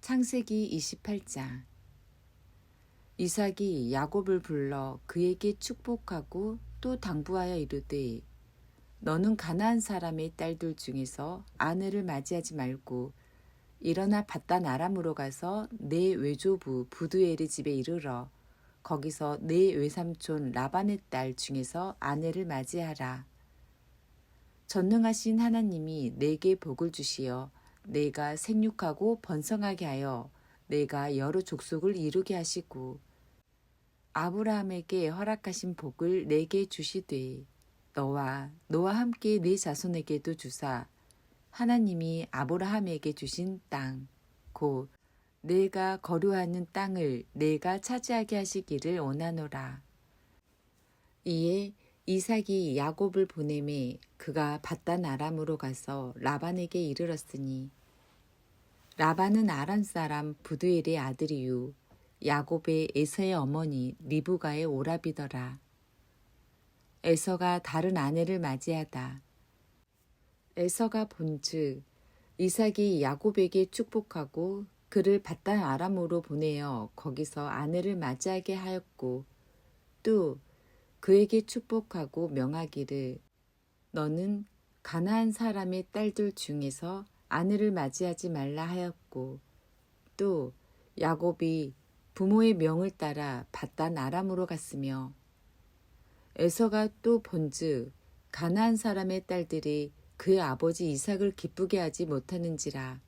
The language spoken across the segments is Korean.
창세기 28장. 이삭이 야곱을 불러 그에게 축복하고 또 당부하여 이르되 너는 가나안 사람의 딸들 중에서 아내를 맞이하지 말고 일어나 밧단 아람으로 가서 내 외조부 부두엘의 집에 이르러 거기서 내 외삼촌 라반의 딸 중에서 아내를 맞이하라. 전능하신 하나님이 내게 복을 주시어 내가 생육하고 번성하게 하여 내가 여러 족속을 이루게 하시고 아브라함에게 허락하신 복을 내게 주시되 너와 함께 네 자손에게도 주사 하나님이 아브라함에게 주신 땅 곧 내가 거류하는 땅을 내가 차지하게 하시기를 원하노라. 이에 이삭이 야곱을 보내매 그가 밧단 아람으로 가서 라반에게 이르렀으니 라반은 아람 사람 부두엘의 아들이요 야곱의 에서의 어머니 리브가의 오라비더라. 에서가 다른 아내를 맞이하다. 에서가 본즉 이삭이 야곱에게 축복하고 그를 밧단 아람으로 보내어 거기서 아내를 맞이하게 하였고 또 그에게 축복하고 명하기를 너는 가나안 사람의 딸들 중에서 아내를 맞이하지 말라 하였고 또 야곱이 부모의 명을 따라 밧단 아람으로 갔으며 에서가 또 본즉 가나안 사람의 딸들이 그의 아버지 이삭을 기쁘게 하지 못하는지라.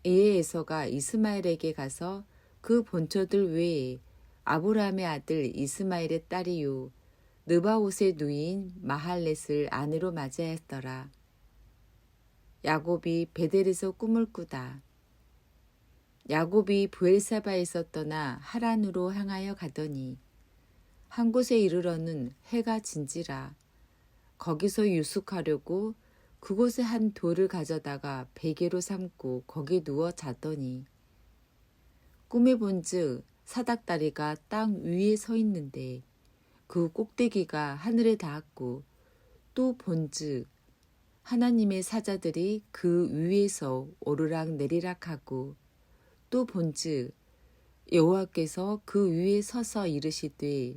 이에 에서가 이스마엘에게 가서 그 본처들 외에 아브라함의 아들 이스마엘의 딸이요 느바옷의 누이인 마할렛을 아내로 맞이하였더라. 야곱이 베델에서 꿈을 꾸다. 야곱이 브엘사바에서 떠나 하란으로 향하여 가더니 한 곳에 이르러는 해가 진지라. 거기서 유숙하려고 그곳에 한 돌을 가져다가 베개로 삼고 거기 누워 잤더니 꿈에 본즉 사닥다리가 땅 위에 서 있는데 그 꼭대기가 하늘에 닿았고 또 본즉 하나님의 사자들이 그 위에서 오르락 내리락 하고 또 본즉 여호와께서 그 위에 서서 이르시되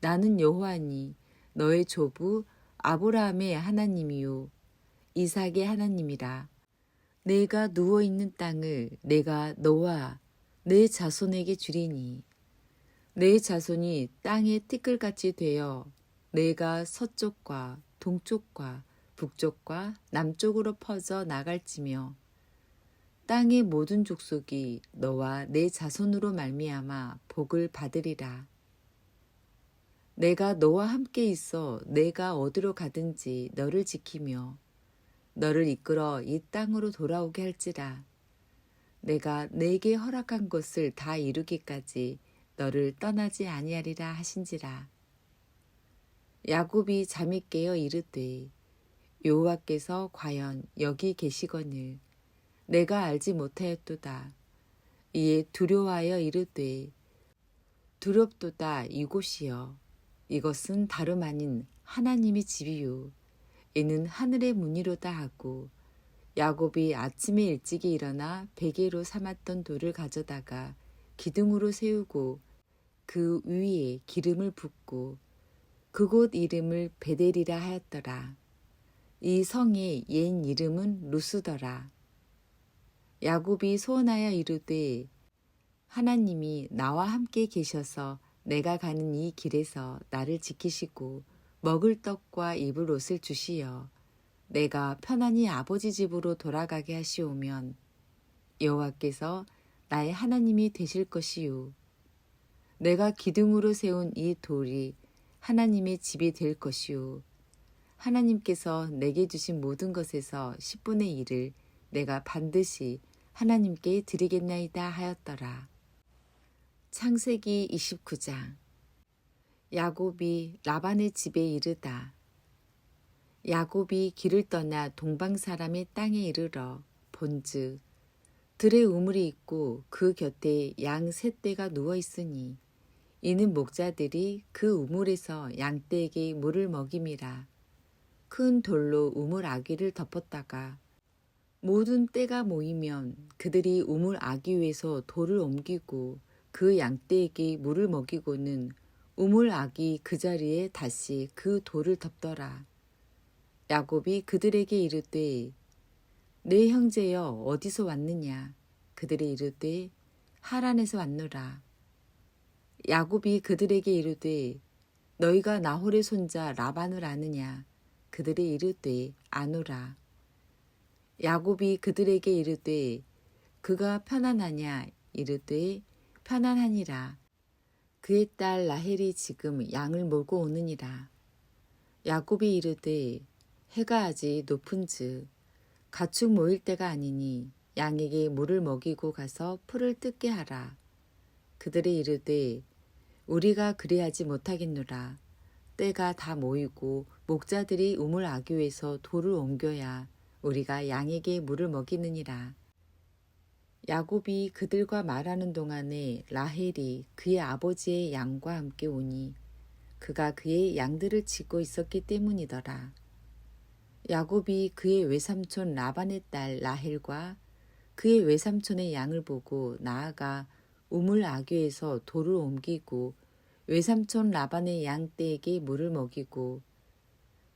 나는 여호와니 너의 조부 아브라함의 하나님이요 이삭의 하나님이라. 내가 누워있는 땅을 내가 너와 내 자손에게 주리니 내 자손이 땅의 티끌같이 되어 내가 서쪽과 동쪽과 북쪽과 남쪽으로 퍼져 나갈지며 땅의 모든 족속이 너와 내 자손으로 말미암아 복을 받으리라. 내가 너와 함께 있어 내가 어디로 가든지 너를 지키며 너를 이끌어 이 땅으로 돌아오게 할지라. 내가 내게 허락한 것을 다 이루기까지 너를 떠나지 아니하리라 하신지라. 야곱이 잠이 깨어 이르되 여호와께서 과연 여기 계시거늘 내가 알지 못하였도다. 이에 두려워하여 이르되 두렵도다 이곳이여 이것은 다름 아닌 하나님의 집이요 이는 하늘의 문이로다 하고 야곱이 아침에 일찍이 일어나 베개로 삼았던 돌을 가져다가 기둥으로 세우고 그 위에 기름을 붓고 그곳 이름을 베델이라 하였더라. 이 성의 옛 이름은 루스더라. 야곱이 소원하여 이르되 하나님이 나와 함께 계셔서 내가 가는 이 길에서 나를 지키시고 먹을 떡과 입을 옷을 주시어 내가 편안히 아버지 집으로 돌아가게 하시오면 여호와께서 나의 하나님이 되실 것이요 내가 기둥으로 세운 이 돌이 하나님의 집이 될 것이요 하나님께서 내게 주신 모든 것에서 10분의 1을 내가 반드시 하나님께 드리겠나이다 하였더라. 창세기 29장. 야곱이 라반의 집에 이르다. 야곱이 길을 떠나 동방 사람의 땅에 이르러 본즉 들에 우물이 있고 그 곁에 양 셋 떼가 누워 있으니 이는 목자들이 그 우물에서 양떼에게 물을 먹임이라. 큰 돌로 우물 아귀를 덮었다가 모든 떼가 모이면 그들이 우물 아기 위에서 돌을 옮기고 그 양떼에게 물을 먹이고는 우물 아기 그 자리에 다시 그 돌을 덮더라. 야곱이 그들에게 이르되 내 형제여 어디서 왔느냐? 그들이 이르되 하란에서 왔노라. 야곱이 그들에게 이르되 너희가 나홀의 손자 라반을 아느냐? 그들이 이르되 아노라. 야곱이 그들에게 이르되 그가 편안하냐? 이르되 편안하니라. 그의 딸 라헬이 지금 양을 몰고 오느니라. 야곱이 이르되 해가 아직 높은즉 가축 모일 때가 아니니 양에게 물을 먹이고 가서 풀을 뜯게 하라. 그들이 이르되 우리가 그리하지 못하겠노라. 때가 다 모이고 목자들이 우물 아귀에서 돌을 옮겨야 우리가 양에게 물을 먹이느니라. 야곱이 그들과 말하는 동안에 라헬이 그의 아버지의 양과 함께 오니 그가 그의 양들을 치고 있었기 때문이더라. 야곱이 그의 외삼촌 라반의 딸 라헬과 그의 외삼촌의 양을 보고 나아가 우물 아귀에서 돌을 옮기고 외삼촌 라반의 양떼에게 물을 먹이고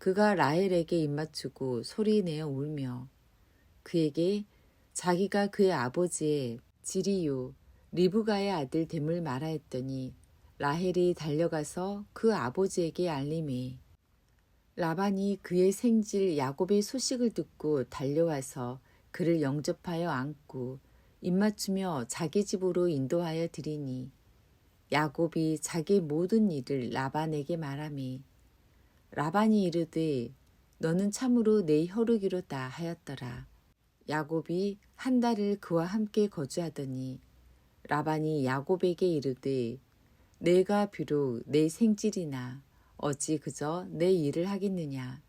그가 라헬에게 입맞추고 소리내어 울며 그에게 자기가 그의 아버지의 지리요 리브가의 아들 됨을 말하였더니 라헬이 달려가서 그 아버지에게 알림해 라반이 그의 생질 야곱의 소식을 듣고 달려와서 그를 영접하여 안고 입맞추며 자기 집으로 인도하여 드리니 야곱이 자기 모든 일을 라반에게 말하며 라반이 이르되 너는 참으로 내 혈육이로다 하였더라. 야곱이 한 달을 그와 함께 거주하더니 라반이 야곱에게 이르되 내가 비록 내 생질이나 어찌 그저 내 일을 하겠느냐.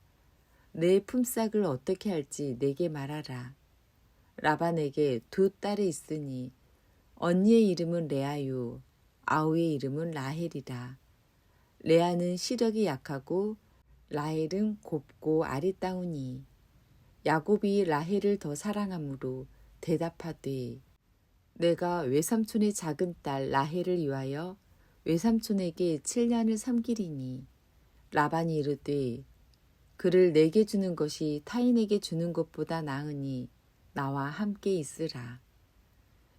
내 품삯을 어떻게 할지 내게 말하라. 라반에게 두 딸이 있으니 언니의 이름은 레아요 아우의 이름은 라헬이라. 레아는 시력이 약하고 라헬은 곱고 아리따우니 야곱이 라헬을 더 사랑하므로 대답하되 내가 외삼촌의 작은 딸 라헬을 위하여 외삼촌에게 7년을 섬기리니 라반이 이르되 그를 내게 주는 것이 타인에게 주는 것보다 나으니 나와 함께 있으라.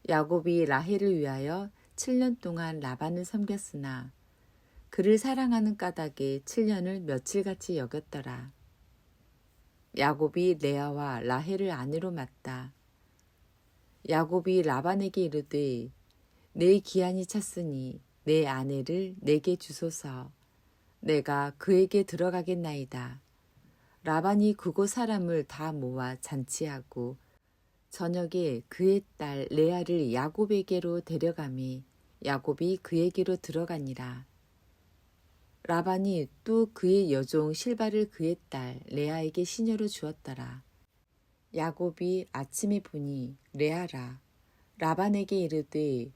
야곱이 라헬을 위하여 7년 동안 라반을 섬겼으나 그를 사랑하는 까닭에 7년을 며칠같이 여겼더라. 야곱이 레아와 라헬을 아내로 맞다. 야곱이 라반에게 이르되 내 기한이 찼으니 내 아내를 내게 주소서. 내가 그에게 들어가겠나이다. 라반이 그곳 사람을 다 모아 잔치하고 저녁에 그의 딸 레아를 야곱에게로 데려가매 야곱이 그에게로 들어가니라. 라반이 또 그의 여종 실바를 그의 딸 레아에게 시녀로 주었더라. 야곱이 아침에 보니 레아라. 라반에게 이르되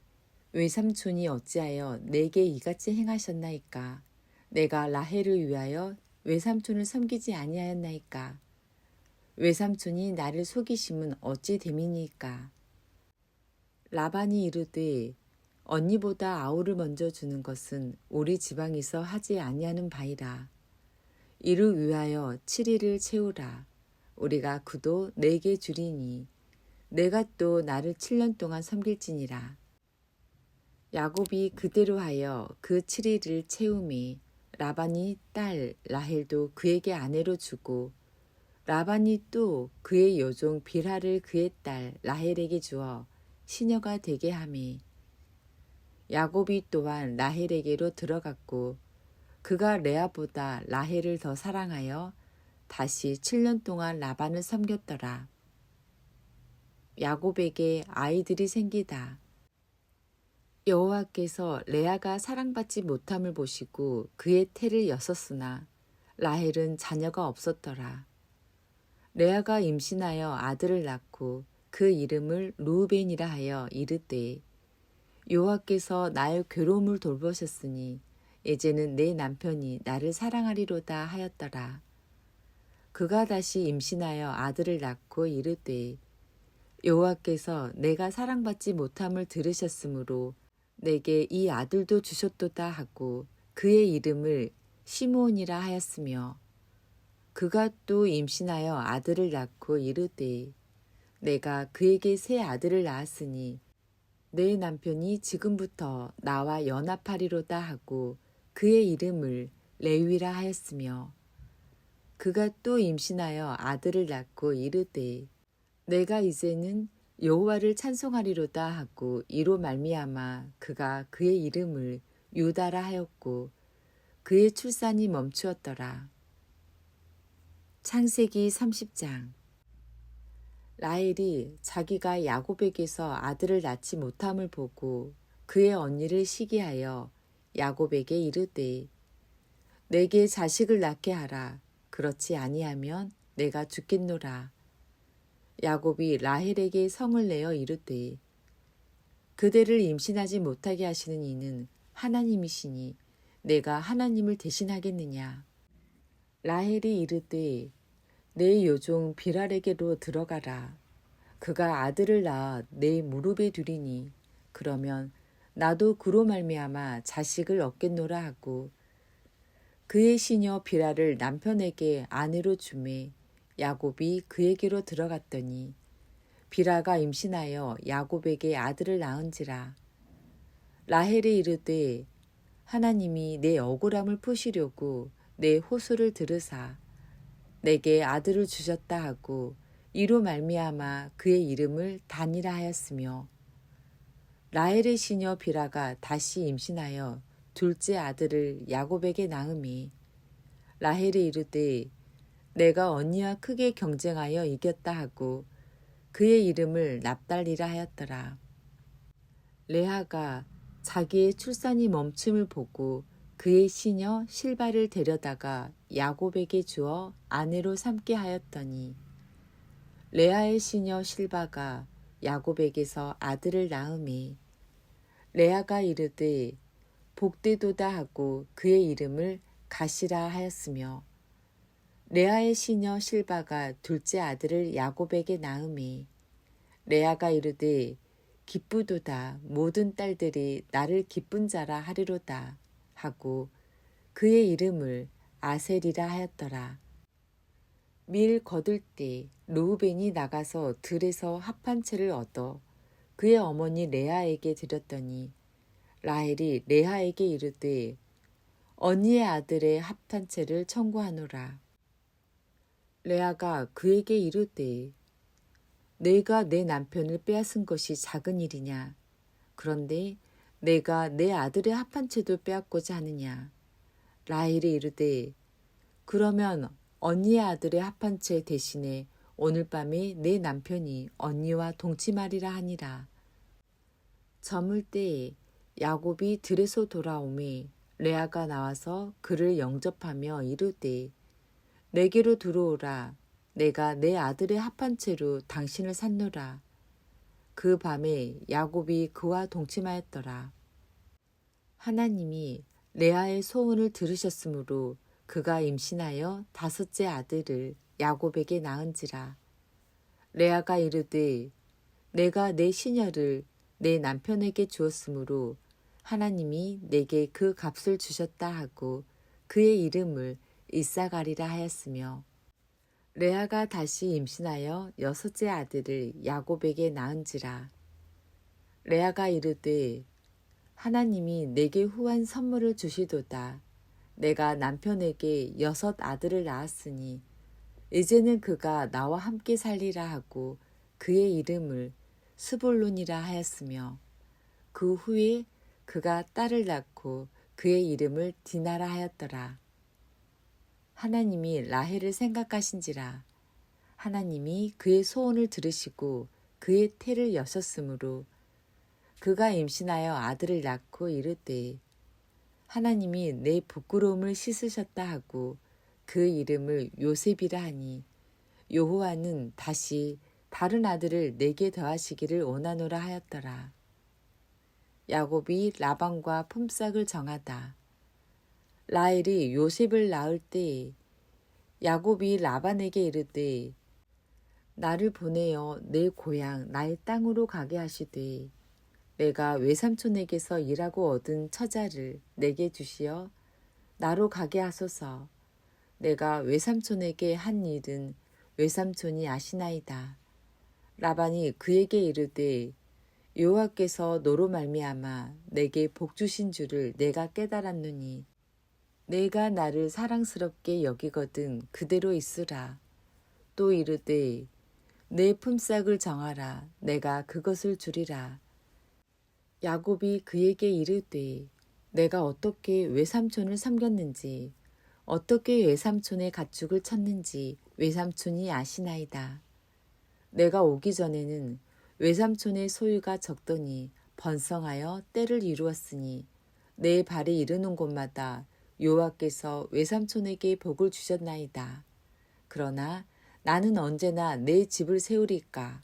외삼촌이 어찌하여 내게 이같이 행하셨나이까. 내가 라헬을 위하여 외삼촌을 섬기지 아니하였나이까. 외삼촌이 나를 속이심은 어찌 됨이니까. 라반이 이르되 언니보다 아우를 먼저 주는 것은 우리 지방에서 하지 아니하는 바이라. 이를 위하여 7일을 채우라. 우리가 그도 내게 주리니 내가 또 나를 7년 동안 섬길지니라. 야곱이 그대로 하여 그 7일을 채우매 라반이 딸 라헬도 그에게 아내로 주고 라반이 또 그의 여종 빌하를 그의 딸 라헬에게 주어 시녀가 되게 하매 야곱이 또한 라헬에게로 들어갔고 그가 레아보다 라헬을 더 사랑하여 다시 7년 동안 라반을 섬겼더라. 야곱에게 아이들이 생기다. 여호와께서 레아가 사랑받지 못함을 보시고 그의 태를 여섰으나 라헬은 자녀가 없었더라. 레아가 임신하여 아들을 낳고 그 이름을 루벤이라 하여 이르되 여호와께서 나의 괴로움을 돌보셨으니 이제는 내 남편이 나를 사랑하리로다 하였더라. 그가 다시 임신하여 아들을 낳고 이르되 여호와께서 내가 사랑받지 못함을 들으셨으므로 내게 이 아들도 주셨도다 하고 그의 이름을 시므온이라 하였으며 그가 또 임신하여 아들을 낳고 이르되 내가 그에게 새 아들을 낳았으니 내 남편이 지금부터 나와 연합하리로다 하고 그의 이름을 레위라 하였으며 그가 또 임신하여 아들을 낳고 이르되 내가 이제는 여호와를 찬송하리로다 하고 이로 말미암아 그가 그의 이름을 유다라 하였고 그의 출산이 멈추었더라. 창세기 30장. 라헬이 자기가 야곱에게서 아들을 낳지 못함을 보고 그의 언니를 시기하여 야곱에게 이르되 내게 자식을 낳게 하라. 그렇지 아니하면 내가 죽겠노라. 야곱이 라헬에게 성을 내어 이르되 그대를 임신하지 못하게 하시는 이는 하나님이시니 내가 하나님을 대신하겠느냐. 라헬이 이르되 내 요종 비랄에게로 들어가라. 그가 아들을 낳아 내 무릎에 두리니 그러면 나도 그로 말미암아 자식을 얻겠노라 하고 그의 시녀 비랄을 남편에게 아내로 주매 야곱이 그에게로 들어갔더니 비라가 임신하여 야곱에게 아들을 낳은지라. 라헬이 이르되 하나님이 내 억울함을 푸시려고 내 호소를 들으사 내게 아들을 주셨다 하고 이로 말미암아 그의 이름을 단이라 하였으며 라헬의 시녀 비라가 다시 임신하여 둘째 아들을 야곱에게 낳음이 라헬이 이르되 내가 언니와 크게 경쟁하여 이겼다 하고 그의 이름을 납달리라 하였더라. 레아가 자기의 출산이 멈춤을 보고 그의 시녀 실바를 데려다가 야곱에게 주어 아내로 삼게 하였더니 레아의 시녀 실바가 야곱에게서 아들을 낳음에 레아가 이르되 복되도다 하고 그의 이름을 가시라 하였으며 레아의 시녀 실바가 둘째 아들을 야곱에게 낳음에 레아가 이르되 기쁘도다 모든 딸들이 나를 기쁜 자라 하리로다 하고 그의 이름을 아셀이라 하였더라. 밀 거둘 때 르우벤이 나가서 들에서 합 한 채를 얻어 그의 어머니 레아에게 드렸더니 라헬이 레아에게 이르되 언니의 아들의 합 한 채를 청구하노라. 레아가 그에게 이르되 내가 내 남편을 빼앗은 것이 작은 일이냐. 그런데 내가 내 아들의 합 한 채도 빼앗고자 하느냐. 라헬이 이르되 그러면 언니의 아들의 합 한 채 대신에 오늘 밤에 내 남편이 언니와 동침하리라 하니라. 저물 때에 야곱이 들에서 돌아오매 레아가 나와서 그를 영접하며 이르되 내게로 들어오라. 내가 내 아들의 합 한 채로 당신을 샀노라. 그 밤에 야곱이 그와 동침하였더라. 하나님이 레아의 소원을 들으셨으므로 그가 임신하여 다섯째 아들을 야곱에게 낳은지라. 레아가 이르되 내가 내 시녀를 내 남편에게 주었으므로 하나님이 내게 그 값을 주셨다 하고 그의 이름을 이사가리라 하였으며 레아가 다시 임신하여 여섯째 아들을 야곱에게 낳은지라. 레아가 이르되 하나님이 내게 후한 선물을 주시도다. 내가 남편에게 여섯 아들을 낳았으니 이제는 그가 나와 함께 살리라 하고 그의 이름을 스볼론이라 하였으며 그 후에 그가 딸을 낳고 그의 이름을 디나라 하였더라. 하나님이 라헬을 생각하신지라. 하나님이 그의 소원을 들으시고 그의 태를 여셨으므로 그가 임신하여 아들을 낳고 이르되 하나님이 내 부끄러움을 씻으셨다 하고 그 이름을 요셉이라 하니 여호와는 다시 다른 아들을 내게 더하시기를 원하노라 하였더라. 야곱이 라반과 품삯을 정하다. 라헬이 요셉을 낳을 때에 야곱이 라반에게 이르되 나를 보내어 내 고향 나의 땅으로 가게 하시되 내가 외삼촌에게서 일하고 얻은 처자를 내게 주시어 나로 가게 하소서. 내가 외삼촌에게 한 일은 외삼촌이 아시나이다. 라반이 그에게 이르되 여호와께서 너로 말미암아 내게 복 주신 줄을 내가 깨달았노니 내가 나를 사랑스럽게 여기거든 그대로 있으라. 또 이르되 내 품삯을 정하라. 내가 그것을 주리라. 야곱이 그에게 이르되 내가 어떻게 외삼촌을 섬겼는지 어떻게 외삼촌의 가축을 쳤는지 외삼촌이 아시나이다. 내가 오기 전에는 외삼촌의 소유가 적더니 번성하여 때를 이루었으니 내 발이 이르는 곳마다 여호와께서 외삼촌에게 복을 주셨나이다. 그러나 나는 언제나 내 집을 세우리까?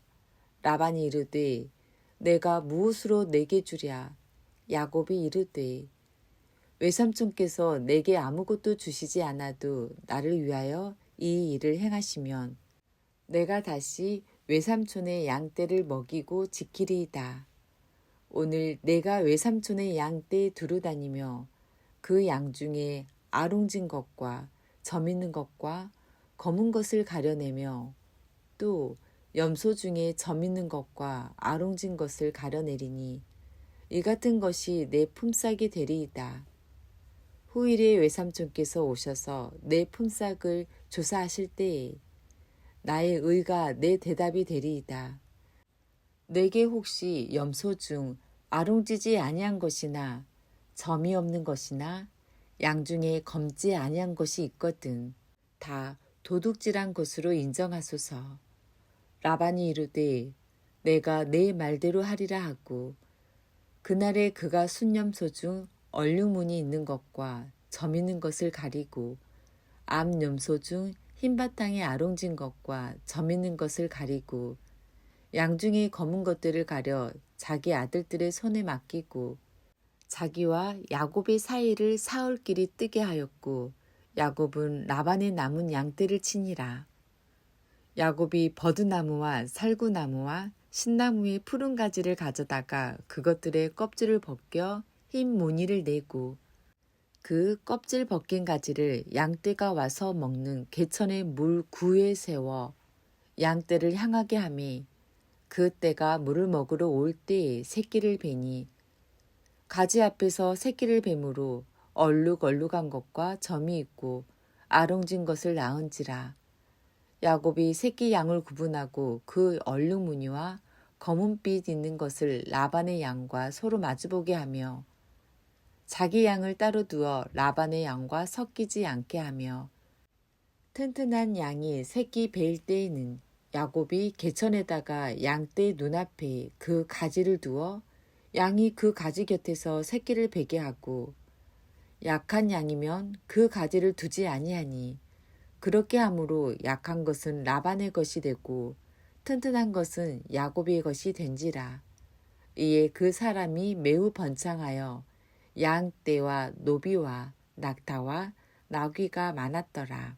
라반이 이르되 내가 무엇으로 내게 주랴? 야곱이 이르되 외삼촌께서 내게 아무것도 주시지 않아도 나를 위하여 이 일을 행하시면 내가 다시 외삼촌의 양떼를 먹이고 지키리이다. 오늘 내가 외삼촌의 양떼에 두루 다니며 그 양 중에 아롱진 것과 점 있는 것과 검은 것을 가려내며 또 염소 중에 점 있는 것과 아롱진 것을 가려내리니 이 같은 것이 내 품삯이 되리이다. 후일에 외삼촌께서 오셔서 내 품삯을 조사하실 때에 나의 의가 내 대답이 되리이다. 내게 혹시 염소 중 아롱지지 아니한 것이나 점이 없는 것이나 양 중에 검지 아니한 것이 있거든 다 도둑질한 것으로 인정하소서. 라반이 이르되 내가 내 말대로 하리라 하고 그날에 그가 순염소 중 얼룩무늬 있는 것과 점 있는 것을 가리고 암염소 중 흰바탕에 아롱진 것과 점 있는 것을 가리고 양 중에 검은 것들을 가려 자기 아들들의 손에 맡기고 자기와 야곱의 사이를 사흘길이 뜨게 하였고 야곱은 라반의 남은 양떼를 치니라. 야곱이 버드나무와 살구나무와 신나무의 푸른 가지를 가져다가 그것들의 껍질을 벗겨 흰 무늬를 내고 그 껍질 벗긴 가지를 양떼가 와서 먹는 개천의 물 구에 세워 양떼를 향하게 하매 그 떼가 물을 먹으러 올 때에 새끼를 베니 가지 앞에서 새끼를 뱀으로 얼룩얼룩한 것과 점이 있고 아롱진 것을 낳은지라. 야곱이 새끼 양을 구분하고 그 얼룩 무늬와 검은빛 있는 것을 라반의 양과 서로 마주보게 하며 자기 양을 따로 두어 라반의 양과 섞이지 않게 하며 튼튼한 양이 새끼 베일 때에는 야곱이 개천에다가 양떼 눈앞에 그 가지를 두어 양이 그 가지 곁에서 새끼를 베게 하고 약한 양이면 그 가지를 두지 아니하니 그렇게 함으로 약한 것은 라반의 것이 되고 튼튼한 것은 야곱의 것이 된지라. 이에 그 사람이 매우 번창하여 양떼와 노비와 낙타와 나귀가 많았더라.